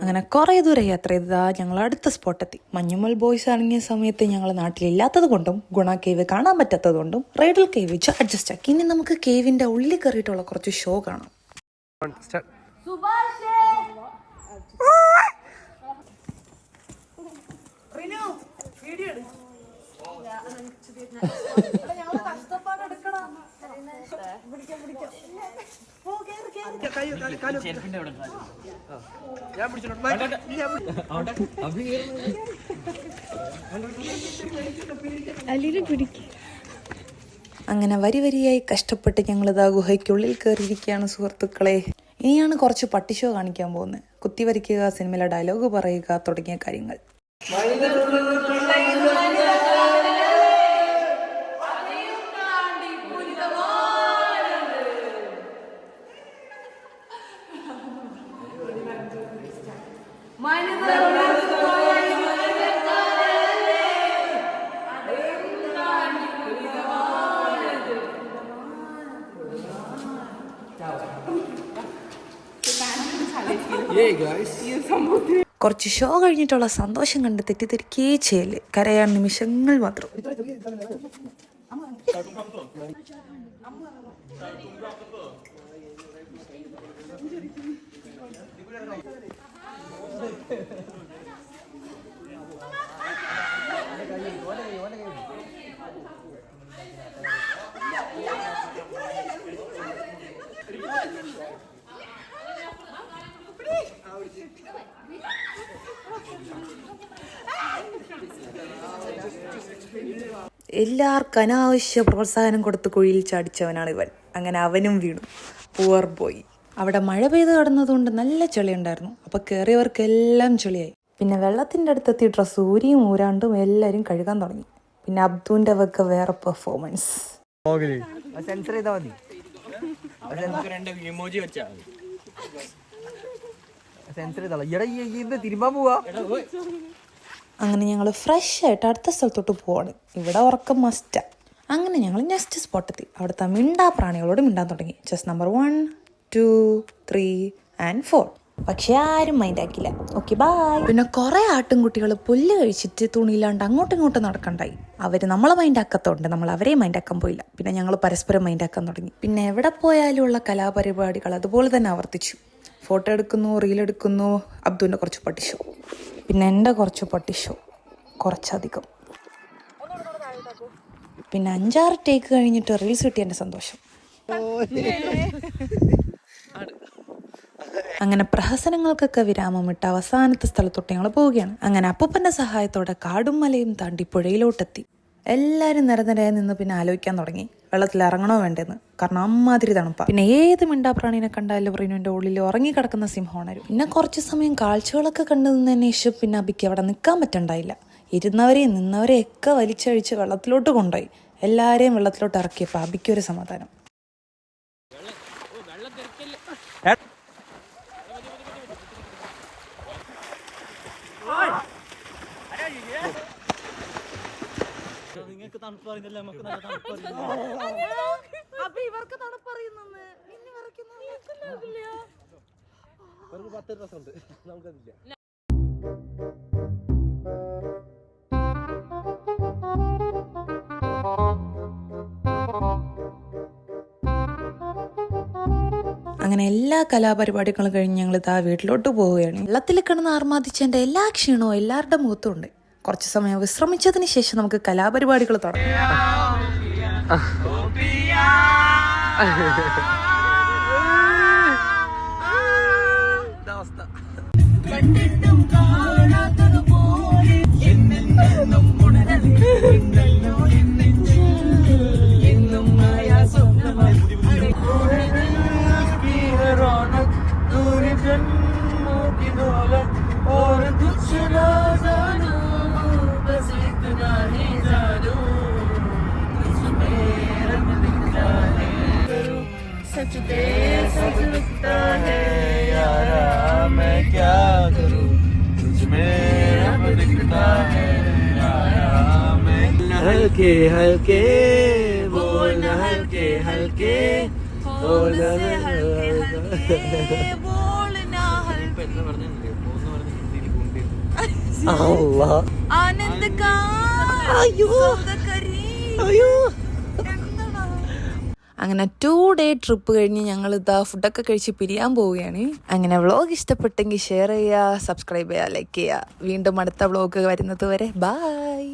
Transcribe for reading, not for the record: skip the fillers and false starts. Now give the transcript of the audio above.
അങ്ങനെ കുറേ ദൂരം യാത്ര ചെയ്തതാ ഞങ്ങൾ അടുത്ത സ്പോട്ടെത്തി. മഞ്ഞുമൽ ബോയ്സ് ഇറങ്ങിയ സമയത്ത് ഞങ്ങൾ നാട്ടിലില്ലാത്തത് കൊണ്ടും ഗുണ കേവ് കാണാൻ പറ്റാത്തത് കൊണ്ടും റൈഡൽ കേവ് വെച്ച് അഡ്ജസ്റ്റ് ആക്കി. ഇനി നമുക്ക് കേവിന്റെ ഉള്ളിൽ കയറിയിട്ടുള്ള കുറച്ച് ഷോ കാണാം. അങ്ങനെ വരി വരിയായി കഷ്ടപ്പെട്ട് ഞങ്ങളിതാ ഗുഹയ്ക്കുള്ളിൽ കയറിയിരിക്കുകയാണ് സുഹൃത്തുക്കളെ. ഇനിയാണ് കുറച്ച് പട്ടി ഷോ കാണിക്കാൻ പോകുന്നത്. കുത്തിവരിക്കുക, സിനിമയിലെ ഡയലോഗ് പറയുക തുടങ്ങിയ കാര്യങ്ങൾ. കുറച്ച് ഷോ കഴിഞ്ഞിട്ടുള്ള സന്തോഷം കണ്ട് തെറ്റിദ്ധരിക്കേ ചെയ്യല്. കരയാൻ നിമിഷങ്ങൾ മാത്രം. എല്ലാവർക്കും അനാവശ്യ പ്രോത്സാഹനം കൊടുത്ത് കുഴിയിൽ ചാടിച്ചവനാണ് ഇവൻ. അങ്ങനെ അവനും വീണു. Poor boy. അവിടെ മഴ പെയ്ത് കടന്നതുകൊണ്ട് നല്ല ചെളിയുണ്ടായിരുന്നു. അപ്പോൾ കയറിയവർക്കെല്ലാം ചെളിയായി. പിന്നെ വെള്ളത്തിൻ്റെ അടുത്തെത്തി ഡ്രസ്സ് ഊരിയും ഊരാണ്ടും എല്ലാവരും കഴുകാൻ തുടങ്ങി. പിന്നെ അബ്ദുവിൻ്റെ വക വേറെ പെർഫോമൻസ്. അങ്ങനെ ഞങ്ങൾ ഫ്രഷ് ആയിട്ട് അടുത്ത സ്ഥലത്തോട്ട് പോവാണ്. ഇവിടെ ഉറക്കം മസ്റ്റാ. അങ്ങനെ ഞങ്ങൾ നെക്സ്റ്റ് സ്പോട്ടെത്തി. അവിടുത്തെ മിണ്ടാ പ്രാണികളോട് മിണ്ടാൻ തുടങ്ങി. Chess number 1, 2, 3 and 4. പക്ഷെ ആരും മൈൻഡ് ആക്കില്ല. Okay bye. പിന്നെ കുറെ ആട്ടുംകുട്ടികൾ പുല്ല് കഴിച്ചിട്ട് തുണിയില്ലാണ്ട് അങ്ങോട്ടും ഇങ്ങോട്ടും നടക്കണ്ടായി. അവർ നമ്മളെ മൈൻഡ് ആക്കത്തോണ്ട് നമ്മൾ അവരെ മൈൻഡ് ആക്കാൻ പോയില്ല. പിന്നെ ഞങ്ങൾ പരസ്പരം മൈൻഡ് ആക്കാൻ തുടങ്ങി. പിന്നെ എവിടെ പോയാലും ഉള്ള കലാപരിപാടികൾ അതുപോലെ തന്നെ ആവർത്തിച്ചു. ഫോട്ടോ എടുക്കുന്നു, റീലെടുക്കുന്നു. അബ്ദുവിൻ്റെ കുറച്ച് പട്ടി ഷോ, പിന്നെ എൻ്റെ കുറച്ച് പട്ടി ഷോ, കുറച്ചധികം. പിന്നെ 5-6 ടേക്ക് കഴിഞ്ഞിട്ട് റീൽസ് കിട്ടിയ എൻ്റെ സന്തോഷം. അങ്ങനെ പ്രഹസനങ്ങൾക്കൊക്കെ വിരാമമിട്ട് അവസാനത്തെ സ്ഥലത്തോട്ട് ഞങ്ങൾ പോവുകയാണ്. അങ്ങനെ അപ്പൂപ്പൻ്റെ സഹായത്തോടെ കാടും മലയും താണ്ടി പുഴയിലോട്ടെത്തി. എല്ലാവരും നിരനിരയായി നിന്ന് പിന്നെ ആലോചിക്കാൻ തുടങ്ങി വെള്ളത്തിൽ ഇറങ്ങണോ വേണ്ടെന്ന്. കാരണം അമ്മാതിരി തണുപ്പാ. പിന്നെ ഏത് മിണ്ടാപ്രാണീനെ കണ്ടാലും റീനുവിൻ്റെ ഉള്ളിൽ ഉറങ്ങിക്കിടക്കുന്ന സിംഹോണരും. പിന്നെ കുറച്ച് സമയം കാഴ്ചകളൊക്കെ കണ്ടു നിന്നതിന് ശേഷം പിന്നെ അബിക്ക് അവിടെ നിൽക്കാൻ പറ്റണ്ടായില്ല. ഇരുന്നവരെയും നിന്നവരെയും ഒക്കെ വലിച്ചഴിച്ച് വെള്ളത്തിലോട്ട് കൊണ്ടുപോയി. എല്ലാവരെയും വെള്ളത്തിലോട്ട് ഇറക്കിയപ്പോൾ അബിക്കൊരു സമാധാനം. നിങ്ങൾക്ക് തണുപ്പ് പറയുന്നില്ല, നമുക്ക് നല്ല തണുപ്പ് ഇവർക്ക് തണുപ്പറിയുന്നു. ഇവർക്ക് 10 രസമുണ്ട്, നമുക്കതില്ല. അങ്ങനെ എല്ലാ കലാപരിപാടികളും കഴിഞ്ഞ് ഞങ്ങൾ ഇതാ വീട്ടിലോട്ട് പോവുകയാണ്. വെള്ളത്തിൽ കിടന്ന് ആർമാദിച്ചതിൻ്റെ എല്ലാ ക്ഷീണവും എല്ലാവരുടെ മുഖത്തും ഉണ്ട്. കുറച്ച് സമയം വിശ്രമിച്ചതിന് ശേഷം നമുക്ക് കലാപരിപാടികൾ തുടങ്ങാം. हल्के हल्के बोलना, हल्के हल्के बोलना, हल्के हल्के बोलना, हल्के അങ്ങനെ 2 ഡേ ട്രിപ്പ് കഴിഞ്ഞ് ഞങ്ങൾ ഇതാ ഫുഡൊക്കെ കഴിച്ച് പിരിയാൻ പോവുകയാണ്. അങ്ങനെ വ്ളോഗ് ഇഷ്ടപ്പെട്ടെങ്കിൽ ഷെയർ ചെയ്യുക, സബ്സ്ക്രൈബ് ചെയ്യുക, ലൈക്ക് ചെയ്യുക. വീണ്ടും അടുത്ത വ്ളോഗ് വരുന്നത് വരെ ബൈ.